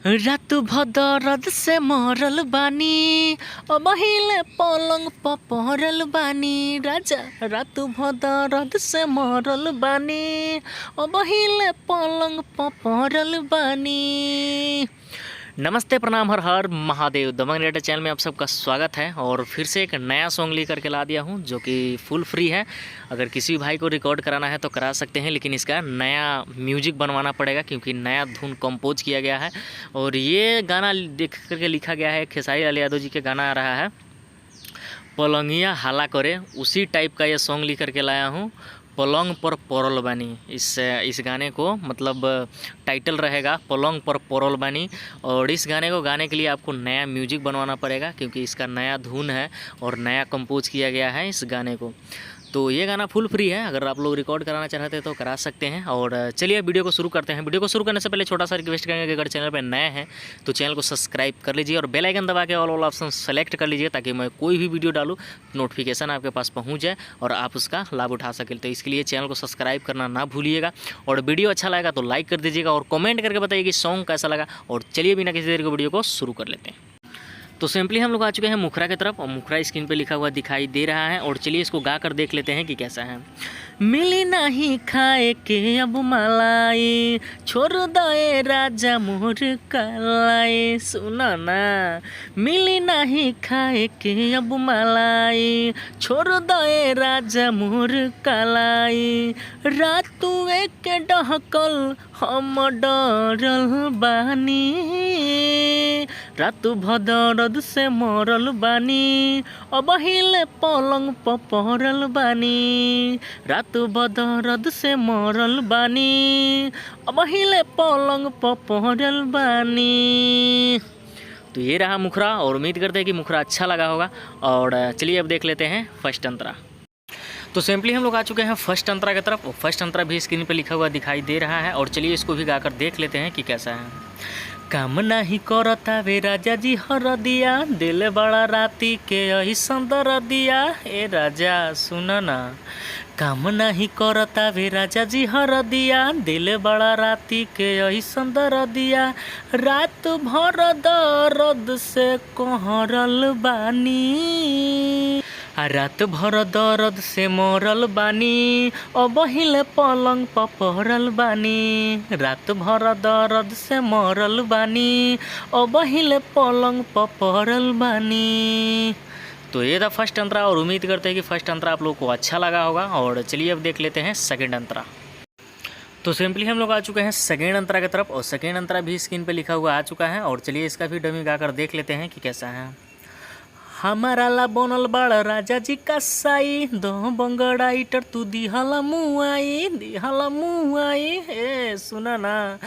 रात भदरद से मरल बानी अब हिले पलंग प पहरल बानी राजा। रात भदरद से मरल बानी अब हिले पलंग प पहरल बानी। नमस्ते, प्रणाम, हर हर महादेव। दबंग रेडियो चैनल में आप सबका स्वागत है और फिर से एक नया सॉन्ग लेकर के ला दिया हूँ जो कि फुल फ्री है। अगर किसी भी भाई को रिकॉर्ड कराना है तो करा सकते हैं, लेकिन इसका नया म्यूजिक बनवाना पड़ेगा क्योंकि नया धुन कंपोज किया गया है। और ये गाना देख करके लिखा गया है, खेसारी लाल यादव जी के गाना आ रहा है, पलंगिया हाला करे, उसी टाइप का ये सॉन्ग लिख करके लाया हूँ। पलंग पर पड़ल बानी, इस गाने को मतलब टाइटल रहेगा पलंग पर पड़ल बानी। और इस गाने को गाने के लिए आपको नया म्यूजिक बनवाना पड़ेगा क्योंकि इसका नया धुन है और नया कंपोज किया गया है इस गाने को। तो ये गाना फुल फ्री है, अगर आप लोग रिकॉर्ड कराना चाहते हैं तो करा सकते हैं। और चलिए वीडियो को शुरू करते हैं। वीडियो को शुरू करने से पहले छोटा सा रिक्वेस्ट करेंगे कि अगर चैनल पर नए हैं तो चैनल को सब्सक्राइब कर लीजिए और बेल आइकन दबा के ऑल ऑप्शन सेलेक्ट कर लीजिए ताकि मैं कोई भी वीडियो डालूँ नोटिफिकेशन आपके पास पहुंच जाए और आप उसका लाभ उठा सकें। तो इसके लिए चैनल को सब्सक्राइब करना ना भूलिएगा और वीडियो अच्छा लगा तो लाइक कर दीजिएगा और कमेंट करके बताइए कि सॉन्ग कैसा लगा। और चलिए बिना किसी देर के वीडियो को शुरू कर लेते हैं। तो सिंपली हम लोग आ चुके हैं मुखरा की तरफ और मुखरा स्क्रीन पे लिखा हुआ दिखाई दे रहा है। और चलिए इसको गा कर देख लेते हैं कि कैसा है। मिली नहीं खाए के अब मलाई, छोड़ दे राजा मोर कलाई। सुना ना, मिली नहीं खाए के अब मलाई, छोड़ दे राजा मोर कलाई। रातुए के डहकल हम डरल बानी, रात भदरद से मरल बानी अब हिले पलंग प पहरल बानी। रात भदरद से मरल बानी अब हिले पलंग प पहरल बानी। तो ये रहा मुखरा और उम्मीद करते हैं कि मुखरा अच्छा लगा होगा। और चलिए अब देख लेते हैं फर्स्ट अंतरा। तो सिंपली हम लोग आ चुके हैं फर्स्ट अंतरा की तरफ और फर्स्ट अंतरा भी स्क्रीन पे लिखा हुआ दिखाई दे रहा है। और चलिए इसको भी गाकर देख लेते हैं कि कैसा है। काम नहीं करता वे राजा जी हर दिया, दिल बड़ा राती के यही संदर दिया। ए राजा सुन ना, काम नहीं करता वे राजा जी हर दिया, दिल बड़ा राती के यही संदर दिया। रात भर दर्द से कहरल बानी, रात भर दर्द से मरल बानी अब हिले पलंग प पहरल बानी। रात भर दर्द से मरल बानी अब हिले पलंग प पहरल बानी। तो ये था फर्स्ट अंतरा और उम्मीद करते हैं कि फर्स्ट अंतरा आप लोगों को अच्छा लगा होगा। और चलिए अब देख लेते हैं सेकंड अंतरा। तो सिंपली हम लोग आ चुके हैं सेकेंड अंतरा की तरफ और सेकेंड अंतरा भी स्क्रीन पे लिखा हुआ आ चुका है। और चलिए इसका भी डमी गाकर देख लेते हैं कि कैसा है। हमारा ला बनल बड़ा राजा जी का साई, दो बंगड़ाइटर तू दिहला मुआई। ए सुना ना,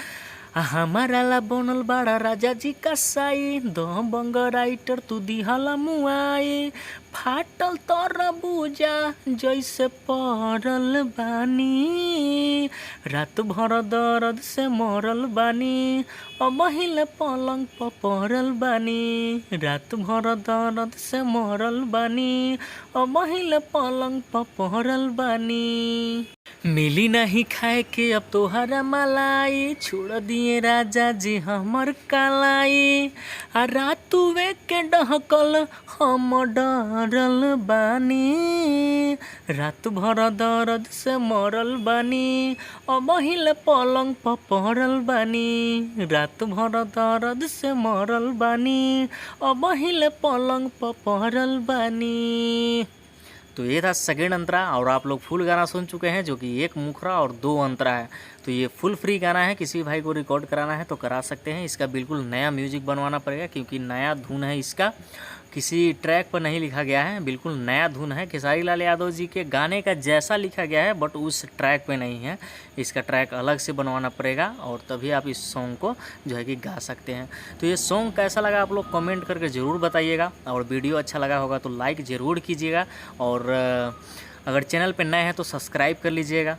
हमारा ला बनल बड़ा राजा जी का साई, दो बंगड़ाइटर तू दिहला मुआई। फाटल तरबूजा जैसे पड़ल बानी, रात भर दर्द से मरल बानी अब हिले पलंग प पहरल बानी। रात भर दर्द से मरल बानी अब हिले पलंग प पहरल बानी। मिली नहीं खाए के अब तोहरा मलाई, छोड़ दिए राजा जी हमर कलाई। आ रातुए के डहकल हम डरल बानी, रात भर दर्द से मरल बानी अब हिले पलंग प पहरल बानी। रात भर दर्द से मरल बानी अब हिले पलंग प पहरल बानी। तो ये था सेकेंड अंतरा और आप लोग फुल गाना सुन चुके हैं जो कि एक मुखरा और दो अंतरा है। तो ये फुल फ्री गाना है, किसी भाई को रिकॉर्ड कराना है तो करा सकते हैं। इसका बिल्कुल नया म्यूजिक बनवाना पड़ेगा क्योंकि नया धुन है, इसका किसी ट्रैक पर नहीं लिखा गया है, बिल्कुल नया धुन है। खेसारी लाल यादव जी के गाने का जैसा लिखा गया है बट उस ट्रैक पे नहीं है, इसका ट्रैक अलग से बनवाना पड़ेगा और तभी आप इस सॉन्ग को जो है कि गा सकते हैं। तो ये सॉन्ग कैसा लगा आप लोग कमेंट करके ज़रूर बताइएगा और वीडियो अच्छा लगा होगा तो लाइक ज़रूर कीजिएगा और अगर चैनल पर नए हैं तो सब्सक्राइब कर लीजिएगा।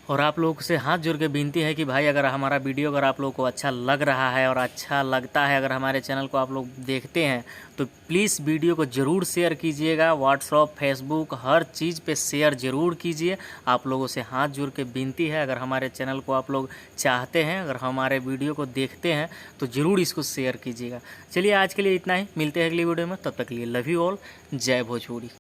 और आप लोगों से हाथ जोड़ के विनती है कि भाई अगर हमारा वीडियो अगर आप लोगों को अच्छा लग रहा है और अच्छा लगता है, अगर हमारे चैनल को आप लोग देखते हैं तो प्लीज़ वीडियो को ज़रूर शेयर कीजिएगा। व्हाट्सअप, फेसबुक, हर चीज़ पे शेयर ज़रूर कीजिए। आप लोगों से हाथ जोड़ के विनती है, अगर हमारे चैनल को आप लोग चाहते हैं, अगर हमारे वीडियो को देखते हैं तो ज़रूर इसको शेयर कीजिएगा। चलिए आज के लिए इतना ही, मिलते हैं अगली वीडियो में, तब तक के लिए लव यू ऑल, जय भोजपुरी।